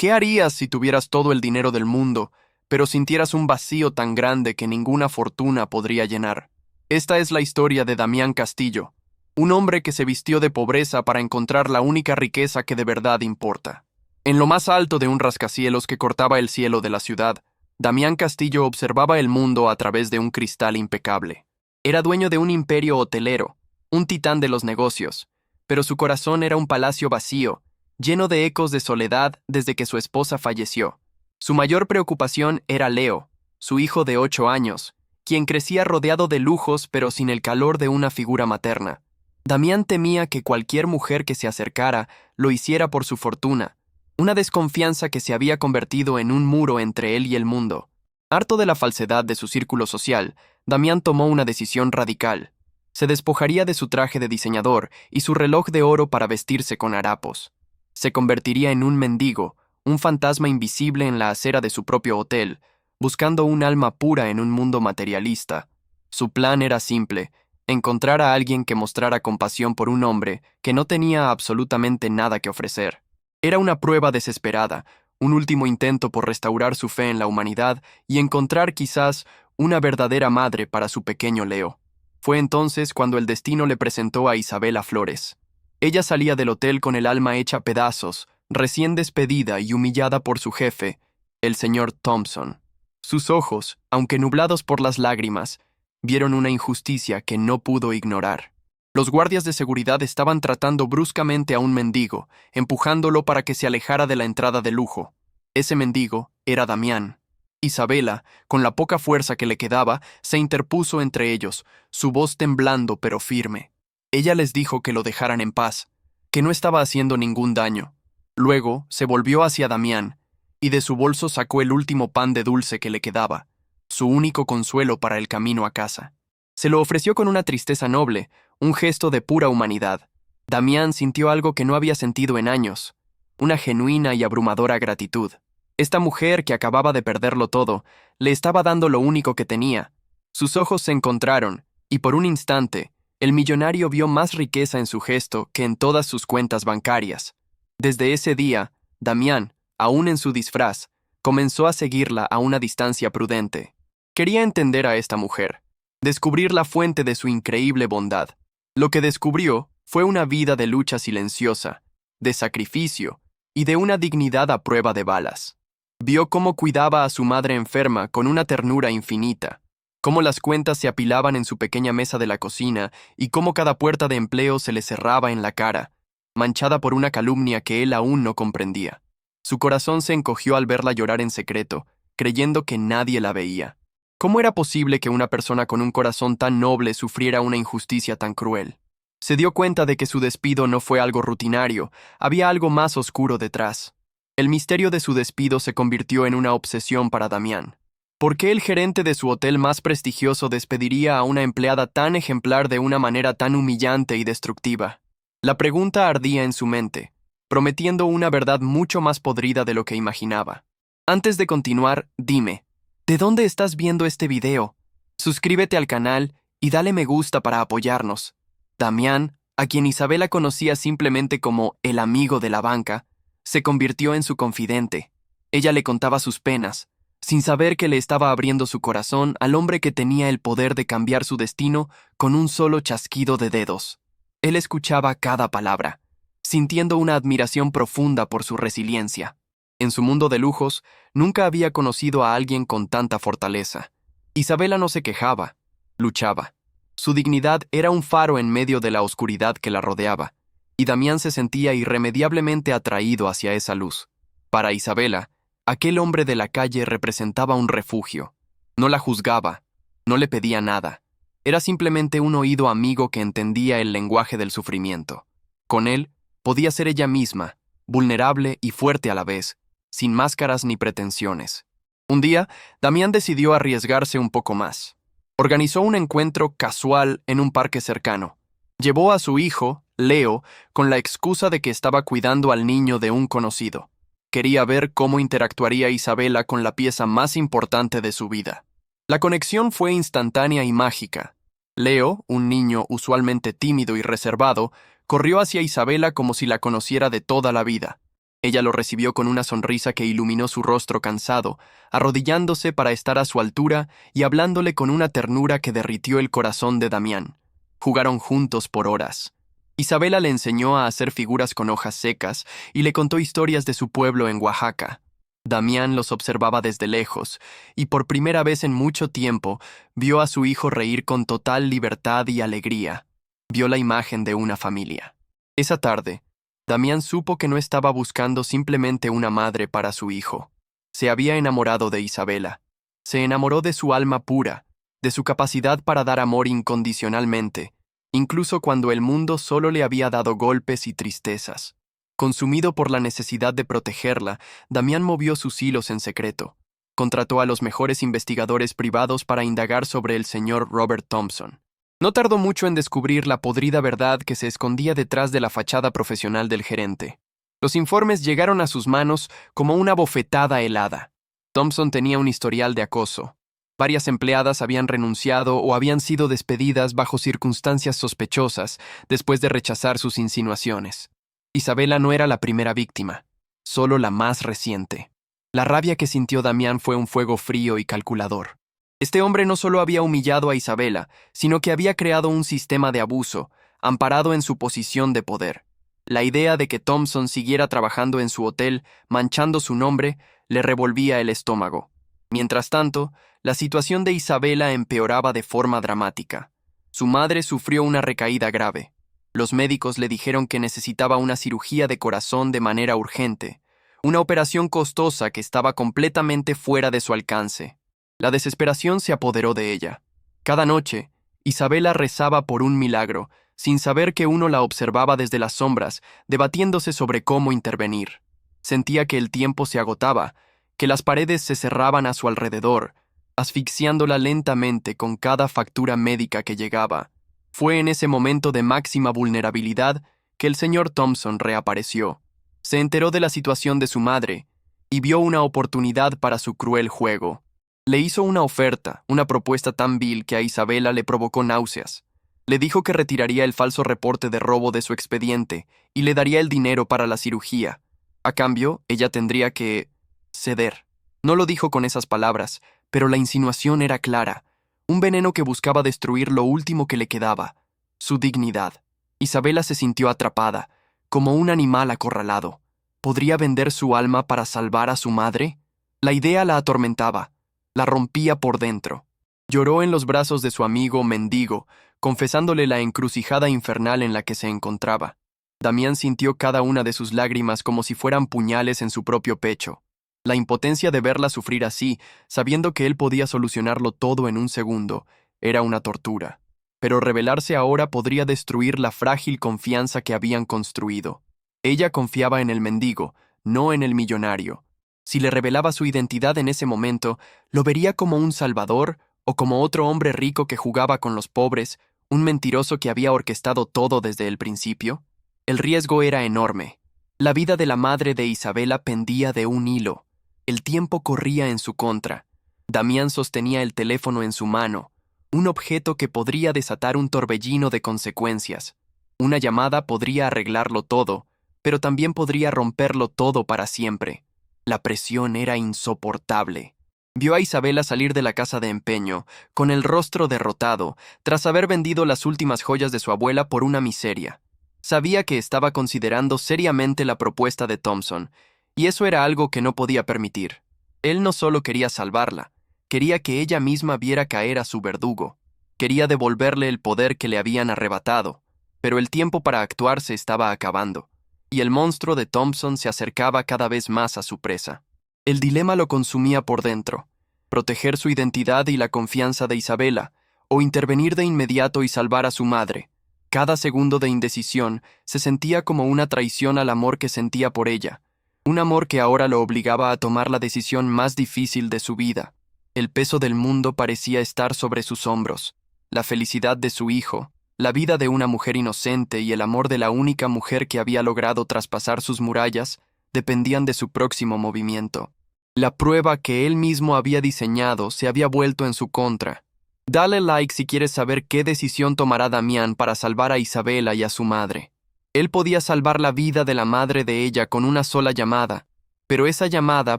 ¿Qué harías si tuvieras todo el dinero del mundo, pero sintieras un vacío tan grande que ninguna fortuna podría llenar? Esta es la historia de Damián Castillo, un hombre que se vistió de pobreza para encontrar la única riqueza que de verdad importa. En lo más alto de un rascacielos que cortaba el cielo de la ciudad, Damián Castillo observaba el mundo a través de un cristal impecable. Era dueño de un imperio hotelero, un titán de los negocios, pero su corazón era un palacio vacío, lleno de ecos de soledad desde que su esposa falleció. Su mayor preocupación era Leo, su hijo de 8 años, quien crecía rodeado de lujos pero sin el calor de una figura materna. Damián temía que cualquier mujer que se acercara lo hiciera por su fortuna, una desconfianza que se había convertido en un muro entre él y el mundo. Harto de la falsedad de su círculo social, Damián tomó una decisión radical. Se despojaría de su traje de diseñador y su reloj de oro para vestirse con harapos. Se convertiría en un mendigo, un fantasma invisible en la acera de su propio hotel, buscando un alma pura en un mundo materialista. Su plan era simple: encontrar a alguien que mostrara compasión por un hombre que no tenía absolutamente nada que ofrecer. Era una prueba desesperada, un último intento por restaurar su fe en la humanidad y encontrar quizás una verdadera madre para su pequeño Leo. Fue entonces cuando el destino le presentó a Isabela Flores. Ella salía del hotel con el alma hecha pedazos, recién despedida y humillada por su jefe, el señor Thompson. Sus ojos, aunque nublados por las lágrimas, vieron una injusticia que no pudo ignorar. Los guardias de seguridad estaban tratando bruscamente a un mendigo, empujándolo para que se alejara de la entrada de lujo. Ese mendigo era Damián. Isabela, con la poca fuerza que le quedaba, se interpuso entre ellos, su voz temblando pero firme. Ella les dijo que lo dejaran en paz, que no estaba haciendo ningún daño. Luego se volvió hacia Damián, y de su bolso sacó el último pan de dulce que le quedaba, su único consuelo para el camino a casa. Se lo ofreció con una tristeza noble, un gesto de pura humanidad. Damián sintió algo que no había sentido en años, una genuina y abrumadora gratitud. Esta mujer que acababa de perderlo todo, le estaba dando lo único que tenía. Sus ojos se encontraron, y por un instante, el millonario vio más riqueza en su gesto que en todas sus cuentas bancarias. Desde ese día, Damián, aún en su disfraz, comenzó a seguirla a una distancia prudente. Quería entender a esta mujer, descubrir la fuente de su increíble bondad. Lo que descubrió fue una vida de lucha silenciosa, de sacrificio y de una dignidad a prueba de balas. Vio cómo cuidaba a su madre enferma con una ternura infinita, cómo las cuentas se apilaban en su pequeña mesa de la cocina y cómo cada puerta de empleo se le cerraba en la cara, manchada por una calumnia que él aún no comprendía. Su corazón se encogió al verla llorar en secreto, creyendo que nadie la veía. ¿Cómo era posible que una persona con un corazón tan noble sufriera una injusticia tan cruel? Se dio cuenta de que su despido no fue algo rutinario, había algo más oscuro detrás. El misterio de su despido se convirtió en una obsesión para Damián. ¿Por qué el gerente de su hotel más prestigioso despediría a una empleada tan ejemplar de una manera tan humillante y destructiva? La pregunta ardía en su mente, prometiendo una verdad mucho más podrida de lo que imaginaba. Antes de continuar, dime, ¿de dónde estás viendo este video? Suscríbete al canal y dale me gusta para apoyarnos. Damián, a quien Isabela conocía simplemente como el amigo de la banca, se convirtió en su confidente. Ella le contaba sus penas, sin saber que le estaba abriendo su corazón al hombre que tenía el poder de cambiar su destino con un solo chasquido de dedos. Él escuchaba cada palabra, sintiendo una admiración profunda por su resiliencia. En su mundo de lujos, nunca había conocido a alguien con tanta fortaleza. Isabela no se quejaba, luchaba. Su dignidad era un faro en medio de la oscuridad que la rodeaba, y Damián se sentía irremediablemente atraído hacia esa luz. Para Isabela, aquel hombre de la calle representaba un refugio. No la juzgaba, no le pedía nada. Era simplemente un oído amigo que entendía el lenguaje del sufrimiento. Con él, podía ser ella misma, vulnerable y fuerte a la vez, sin máscaras ni pretensiones. Un día, Damián decidió arriesgarse un poco más. Organizó un encuentro casual en un parque cercano. Llevó a su hijo, Leo, con la excusa de que estaba cuidando al niño de un conocido. Quería ver cómo interactuaría Isabela con la pieza más importante de su vida. La conexión fue instantánea y mágica. Leo, un niño usualmente tímido y reservado, corrió hacia Isabela como si la conociera de toda la vida. Ella lo recibió con una sonrisa que iluminó su rostro cansado, arrodillándose para estar a su altura y hablándole con una ternura que derritió el corazón de Damián. Jugaron juntos por horas. Isabela le enseñó a hacer figuras con hojas secas y le contó historias de su pueblo en Oaxaca. Damián los observaba desde lejos, y por primera vez en mucho tiempo vio a su hijo reír con total libertad y alegría. Vio la imagen de una familia. Esa tarde, Damián supo que no estaba buscando simplemente una madre para su hijo. Se había enamorado de Isabela. Se enamoró de su alma pura, de su capacidad para dar amor incondicionalmente, incluso cuando el mundo solo le había dado golpes y tristezas. Consumido por la necesidad de protegerla, Damián movió sus hilos en secreto. Contrató a los mejores investigadores privados para indagar sobre el señor Robert Thompson. No tardó mucho en descubrir la podrida verdad que se escondía detrás de la fachada profesional del gerente. Los informes llegaron a sus manos como una bofetada helada. Thompson tenía un historial de acoso. Varias empleadas habían renunciado o habían sido despedidas bajo circunstancias sospechosas después de rechazar sus insinuaciones. Isabela no era la primera víctima, solo la más reciente. La rabia que sintió Damián fue un fuego frío y calculador. Este hombre no solo había humillado a Isabela, sino que había creado un sistema de abuso, amparado en su posición de poder. La idea de que Thompson siguiera trabajando en su hotel, manchando su nombre, le revolvía el estómago. Mientras tanto, la situación de Isabela empeoraba de forma dramática. Su madre sufrió una recaída grave. Los médicos le dijeron que necesitaba una cirugía de corazón de manera urgente, una operación costosa que estaba completamente fuera de su alcance. La desesperación se apoderó de ella. Cada noche, Isabela rezaba por un milagro, sin saber que uno la observaba desde las sombras, debatiéndose sobre cómo intervenir. Sentía que el tiempo se agotaba, que las paredes se cerraban a su alrededor, asfixiándola lentamente con cada factura médica que llegaba. Fue en ese momento de máxima vulnerabilidad que el señor Thompson reapareció. Se enteró de la situación de su madre y vio una oportunidad para su cruel juego. Le hizo una oferta, una propuesta tan vil que a Isabela le provocó náuseas. Le dijo que retiraría el falso reporte de robo de su expediente y le daría el dinero para la cirugía. A cambio, ella tendría que ceder. No lo dijo con esas palabras, pero la insinuación era clara. Un veneno que buscaba destruir lo último que le quedaba, su dignidad. Isabela se sintió atrapada, como un animal acorralado. ¿Podría vender su alma para salvar a su madre? La idea la atormentaba, la rompía por dentro. Lloró en los brazos de su amigo mendigo, confesándole la encrucijada infernal en la que se encontraba. Damián sintió cada una de sus lágrimas como si fueran puñales en su propio pecho. La impotencia de verla sufrir así, sabiendo que él podía solucionarlo todo en un segundo, era una tortura. Pero revelarse ahora podría destruir la frágil confianza que habían construido. Ella confiaba en el mendigo, no en el millonario. Si le revelaba su identidad en ese momento, lo vería como un salvador o como otro hombre rico que jugaba con los pobres, un mentiroso que había orquestado todo desde el principio. El riesgo era enorme. La vida de la madre de Isabela pendía de un hilo. El tiempo corría en su contra. Damián sostenía el teléfono en su mano, un objeto que podría desatar un torbellino de consecuencias. Una llamada podría arreglarlo todo, pero también podría romperlo todo para siempre. La presión era insoportable. Vio a Isabela salir de la casa de empeño, con el rostro derrotado, tras haber vendido las últimas joyas de su abuela por una miseria. Sabía que estaba considerando seriamente la propuesta de Thompson, y eso era algo que no podía permitir. Él no solo quería salvarla, quería que ella misma viera caer a su verdugo. Quería devolverle el poder que le habían arrebatado, pero el tiempo para actuar se estaba acabando, y el monstruo de Thompson se acercaba cada vez más a su presa. El dilema lo consumía por dentro: proteger su identidad y la confianza de Isabela, o intervenir de inmediato y salvar a su madre. Cada segundo de indecisión se sentía como una traición al amor que sentía por ella, un amor que ahora lo obligaba a tomar la decisión más difícil de su vida. El peso del mundo parecía estar sobre sus hombros. La felicidad de su hijo, la vida de una mujer inocente y el amor de la única mujer que había logrado traspasar sus murallas dependían de su próximo movimiento. La prueba que él mismo había diseñado se había vuelto en su contra. Dale like si quieres saber qué decisión tomará Damián para salvar a Isabela y a su madre. Él podía salvar la vida de la madre de ella con una sola llamada, pero esa llamada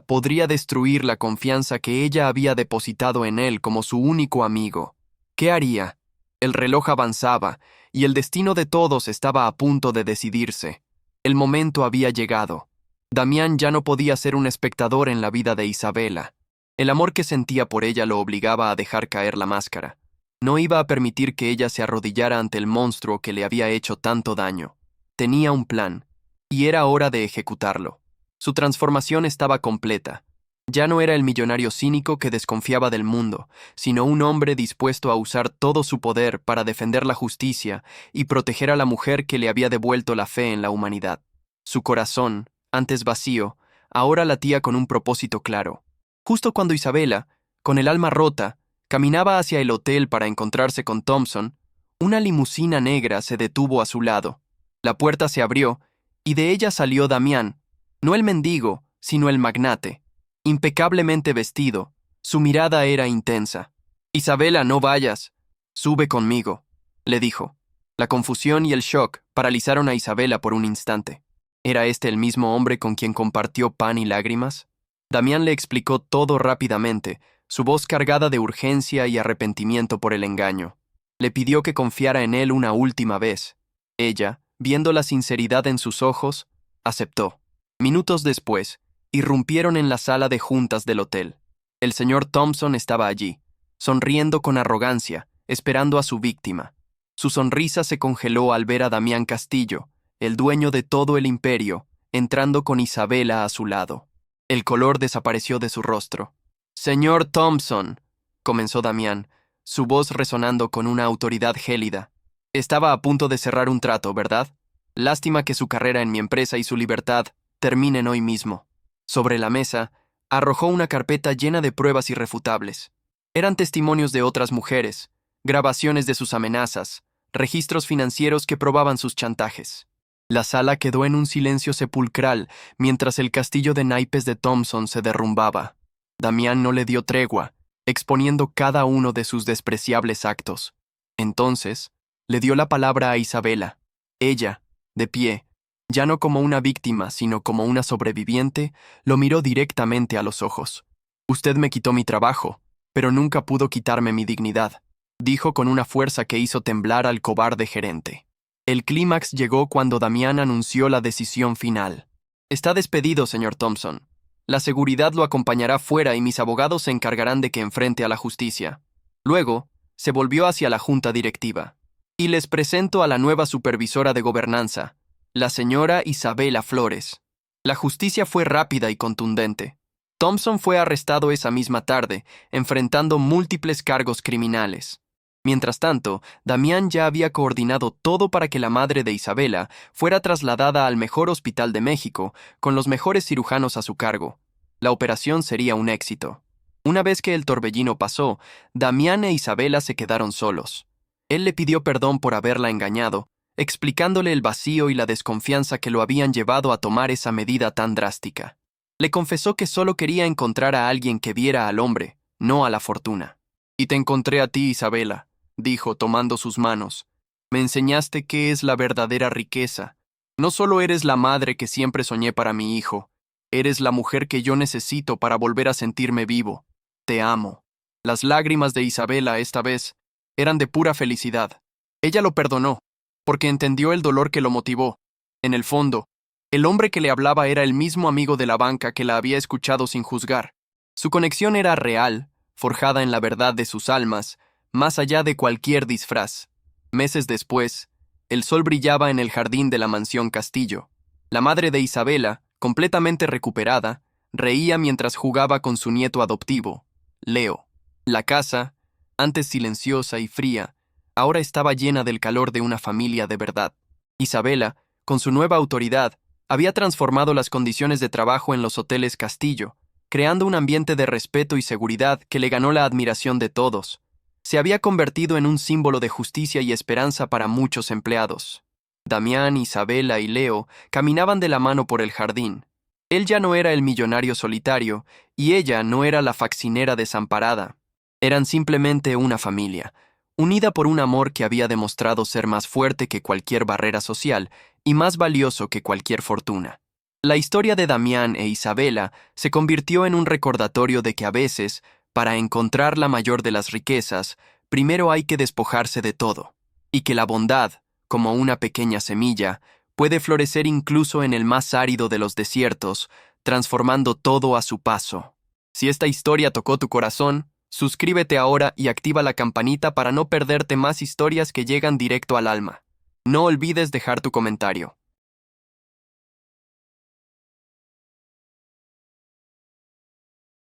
podría destruir la confianza que ella había depositado en él como su único amigo. ¿Qué haría? El reloj avanzaba, y el destino de todos estaba a punto de decidirse. El momento había llegado. Damián ya no podía ser un espectador en la vida de Isabela. El amor que sentía por ella lo obligaba a dejar caer la máscara. No iba a permitir que ella se arrodillara ante el monstruo que le había hecho tanto daño. Tenía un plan, y era hora de ejecutarlo. Su transformación estaba completa. Ya no era el millonario cínico que desconfiaba del mundo, sino un hombre dispuesto a usar todo su poder para defender la justicia y proteger a la mujer que le había devuelto la fe en la humanidad. Su corazón, antes vacío, ahora latía con un propósito claro. Justo cuando Isabela, con el alma rota, caminaba hacia el hotel para encontrarse con Thompson, una limusina negra se detuvo a su lado. La puerta se abrió, y de ella salió Damián, no el mendigo, sino el magnate. Impecablemente vestido, su mirada era intensa. «Isabela, no vayas. Sube conmigo», le dijo. La confusión y el shock paralizaron a Isabela por un instante. ¿Era este el mismo hombre con quien compartió pan y lágrimas? Damián le explicó todo rápidamente, su voz cargada de urgencia y arrepentimiento por el engaño. Le pidió que confiara en él una última vez. Ella, viendo la sinceridad en sus ojos, aceptó. Minutos después, irrumpieron en la sala de juntas del hotel. El señor Thompson estaba allí, sonriendo con arrogancia, esperando a su víctima. Su sonrisa se congeló al ver a Damián Castillo, el dueño de todo el imperio, entrando con Isabela a su lado. El color desapareció de su rostro. «Señor Thompson», comenzó Damián, su voz resonando con una autoridad gélida. «Estaba a punto de cerrar un trato, ¿verdad? Lástima que su carrera en mi empresa y su libertad terminen hoy mismo». Sobre la mesa, arrojó una carpeta llena de pruebas irrefutables. Eran testimonios de otras mujeres, grabaciones de sus amenazas, registros financieros que probaban sus chantajes. La sala quedó en un silencio sepulcral mientras el castillo de naipes de Thompson se derrumbaba. Damián no le dio tregua, exponiendo cada uno de sus despreciables actos. Entonces, le dio la palabra a Isabela. Ella, de pie, ya no como una víctima, sino como una sobreviviente, lo miró directamente a los ojos. «Usted me quitó mi trabajo, pero nunca pudo quitarme mi dignidad», dijo con una fuerza que hizo temblar al cobarde gerente. El clímax llegó cuando Damián anunció la decisión final. «Está despedido, señor Thompson. La seguridad lo acompañará fuera y mis abogados se encargarán de que enfrente a la justicia». Luego, se volvió hacia la junta directiva. «Y les presento a la nueva supervisora de gobernanza, la señora Isabela Flores». La justicia fue rápida y contundente. Thompson fue arrestado esa misma tarde, enfrentando múltiples cargos criminales. Mientras tanto, Damián ya había coordinado todo para que la madre de Isabela fuera trasladada al mejor hospital de México, con los mejores cirujanos a su cargo. La operación sería un éxito. Una vez que el torbellino pasó, Damián e Isabela se quedaron solos. Él le pidió perdón por haberla engañado, explicándole el vacío y la desconfianza que lo habían llevado a tomar esa medida tan drástica. Le confesó que solo quería encontrar a alguien que viera al hombre, no a la fortuna. «Y te encontré a ti, Isabela», dijo tomando sus manos. «Me enseñaste qué es la verdadera riqueza. No solo eres la madre que siempre soñé para mi hijo, eres la mujer que yo necesito para volver a sentirme vivo. Te amo». Las lágrimas de Isabela, esta vez, eran de pura felicidad. Ella lo perdonó, porque entendió el dolor que lo motivó. En el fondo, el hombre que le hablaba era el mismo amigo de la banca que la había escuchado sin juzgar. Su conexión era real, forjada en la verdad de sus almas, más allá de cualquier disfraz. Meses después, el sol brillaba en el jardín de la mansión Castillo. La madre de Isabela, completamente recuperada, reía mientras jugaba con su nieto adoptivo, Leo. La casa, antes silenciosa y fría, ahora estaba llena del calor de una familia de verdad. Isabela, con su nueva autoridad, había transformado las condiciones de trabajo en los hoteles Castillo, creando un ambiente de respeto y seguridad que le ganó la admiración de todos. Se había convertido en un símbolo de justicia y esperanza para muchos empleados. Damián, Isabela y Leo caminaban de la mano por el jardín. Él ya no era el millonario solitario, y ella no era la faccinera desamparada. Eran simplemente una familia, unida por un amor que había demostrado ser más fuerte que cualquier barrera social y más valioso que cualquier fortuna. La historia de Damián e Isabela se convirtió en un recordatorio de que a veces, para encontrar la mayor de las riquezas, primero hay que despojarse de todo, y que la bondad, como una pequeña semilla, puede florecer incluso en el más árido de los desiertos, transformando todo a su paso. Si esta historia tocó tu corazón, suscríbete ahora y activa la campanita para no perderte más historias que llegan directo al alma. No olvides dejar tu comentario.